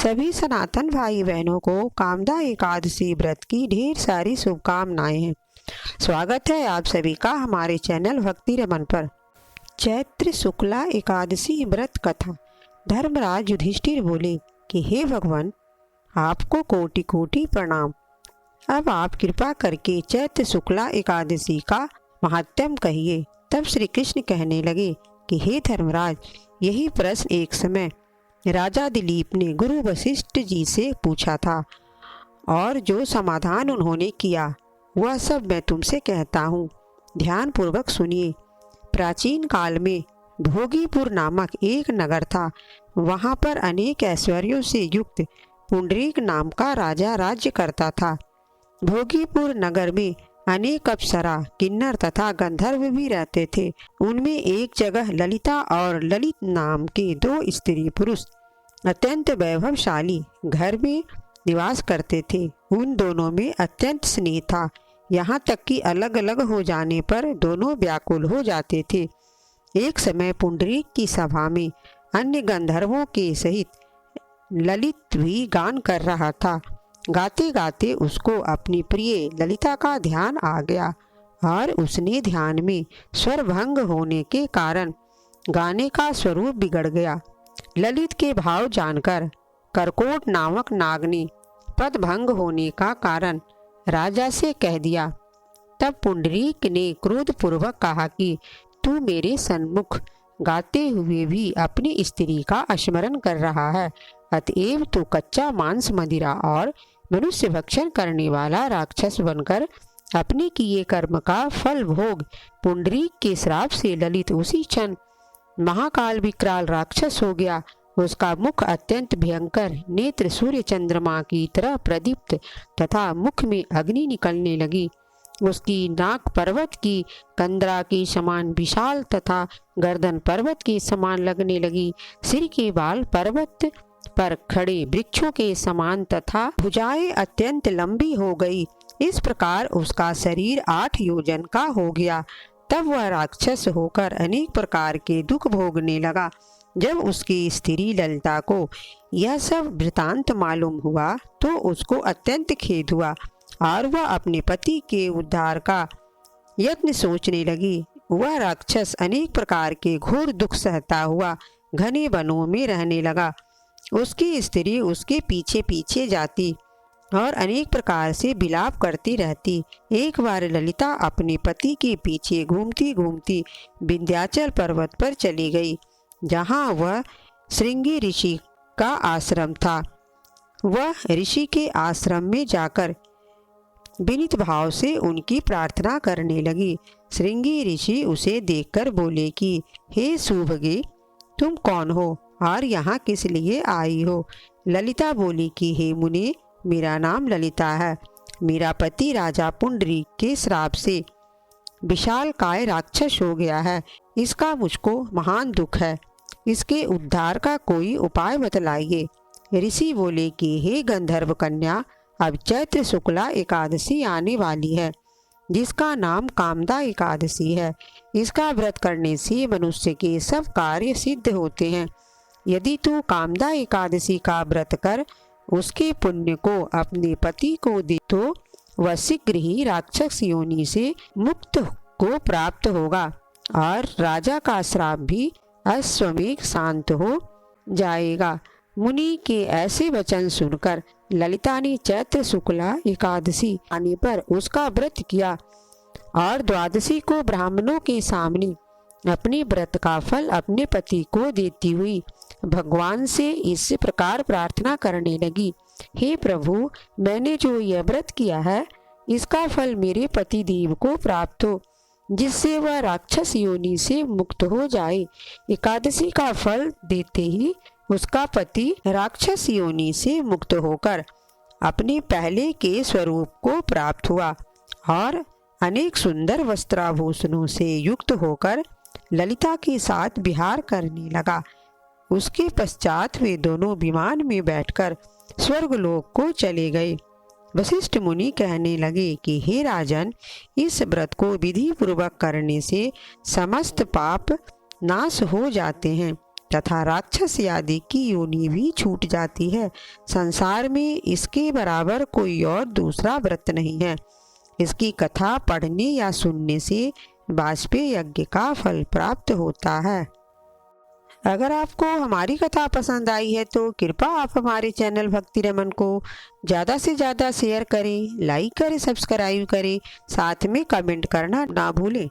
सभी सनातन भाई बहनों को कामदा एकादशी व्रत की ढेर सारी शुभकामनाएं हैं। स्वागत है आप सभी का हमारे चैनल भक्ति रमन पर। चैत्र शुक्ला एकादशी व्रत कथा। धर्मराज युधिष्ठिर बोले कि हे भगवान, आपको कोटि कोटि प्रणाम। अब आप कृपा करके चैत्र शुक्ला एकादशी का महात्म्य कहिए। तब श्री कृष्ण कहने लगे कि हे धर्मराज, यही प्रश्न एक समय राजा दिलीप ने गुरु वशिष्ठ जी से पूछा था और जो समाधान उन्होंने किया वह सब मैं तुमसे कहता हूँ। ध्यान पूर्वक सुनिए। प्राचीन काल में भोगीपुर नामक एक नगर था। वहाँ पर अनेक ऐश्वर्यों से युक्त पुंडरीक नाम का राजा राज्य करता था। भोगीपुर नगर में अनेक अप्सरा, किन्नर तथा गंधर्व भी रहते थे। उनमें एक जगह ललिता और ललित नाम के दो स्त्री पुरुष अत्यंत वैभवशाली घर में निवास करते थे। उन दोनों में अत्यंत स्नेह था, यहाँ तक कि अलग अलग हो जाने पर दोनों व्याकुल हो जाते थे। एक समय पुंडरीक की सभा में अन्य गंधर्वों के सहित ललित भी गान कर रहा था। गाते गाते उसको अपनी प्रिय ललिता का ध्यान आ गया और उसने ध्यान में स्वर भंग होने के कारण गाने का स्वरूप बिगड़ गया। ललित के भाव जानकर करकोट नामक नाग ने पद भंग होने का कारण राजा से कह दिया। तब पुंडरीक ने क्रोधपूर्वक कहा कि तू मेरे सन्मुख गाते हुए भी अपनी स्त्री का स्मरण कर रहा है, अतएव तू कच्चा मांस, मदिरा और मनुष्य भक्षण करने वाला राक्षस बनकर अपने किए कर्म का फल भोग। पुंडरीक के श्राप से ललित उसी क्षण महाकाल विकराल राक्षस हो गया। उसका मुख अत्यंत भयंकर, नेत्र सूर्य चंद्रमा की तरह प्रदीप्त तथा मुख में अग्नि निकलने लगी। उसकी नाक पर्वत की कंदरा के समान विशाल तथा गर्दन पर्वत के समान लगने लगी। सिर के बाल पर्वत पर खड़े वृक्षों के समान तथा भुजाएं अत्यंत लंबी हो गई। इस प्रकार उसका शरीर 8 योजन का हो गया। तब वह राक्षस होकर अनेक प्रकार के दुख भोगने लगा। जब उसकी स्त्री ललिता को यह सब वृतांत मालूम हुआ तो उसको अत्यंत खेद हुआ और वह अपने पति के उद्धार का यत्न सोचने लगी। वह राक्षस अनेक प्रकार के घोर दुख सहता हुआ घने वनों में रहने लगा। उसकी स्त्री उसके पीछे पीछे जाती और अनेक प्रकार से विलाप करती रहती। एक बार ललिता अपने पति के पीछे घूमती घूमती विंध्याचल पर्वत पर चली गई, जहाँ वह श्रृंगी ऋषि का आश्रम था। वह ऋषि के आश्रम में जाकर विनीत भाव से उनकी प्रार्थना करने लगी। श्रृंगी ऋषि उसे देखकर बोले कि हे सुभगे, तुम कौन हो और यहाँ किस लिए आई हो? ललिता बोली कि हे मुनि, मेरा नाम ललिता है। मेरा पति राजा पुंडरीक के श्राप से विशाल काय राक्षस हो गया है। इसका मुझको महान दुख है। इसके उद्धार का कोई उपाय बतलाइए। ऋषि बोले कि हे गंधर्व कन्या, अब चैत्र शुक्ला एकादशी आने वाली है, जिसका नाम कामदा एकादशी है। इसका व्रत करने से मनुष्य के सब कार्य सिद्ध होते हैं। यदि तू कामदा एकादशी का व्रत कर उसके पुण्य को अपने पति को दे तो वह शीघ्र ही राक्षस योनि से मुक्त को प्राप्त होगा और राजा का श्राप भी अश्वमेघ शांत हो जाएगा। मुनि के ऐसे वचन सुनकर ललिता ने चैत्र शुक्ला एकादशी आने पर उसका व्रत किया और द्वादशी को ब्राह्मणों के सामने अपने व्रत का फल अपने पति को देती हुई भगवान से इस प्रकार प्रार्थना करने लगी। हे प्रभु, मैंने जो यह व्रत किया है इसका फल मेरे पति देव को प्राप्त हो, जिससे वह राक्षस योनि से मुक्त हो जाए। एकादशी का फल देते ही उसका पति राक्षस योनि से मुक्त होकर अपने पहले के स्वरूप को प्राप्त हुआ और अनेक सुंदर वस्त्राभूषणों से युक्त होकर ललिता के साथ विहार करने लगा। उसके पश्चात वे दोनों विमान में बैठकर स्वर्गलोक को चले गए। वशिष्ठ मुनि कहने लगे कि हे राजन, इस व्रत को विधि पूर्वक करने से समस्त पाप नाश हो जाते हैं। तथा राक्षस आदि की योनि भी छूट जाती है। संसार में इसके बराबर कोई और दूसरा व्रत नहीं है। इसकी कथा पढ़ने या सुनने से वाजपेय यज्ञ का फल प्राप्त होता है। अगर आपको हमारी कथा पसंद आई है तो कृपया आप हमारे चैनल भक्ति रमन को ज़्यादा से ज़्यादा शेयर करें, लाइक करें, सब्सक्राइब करें, साथ में कमेंट करना ना भूलें।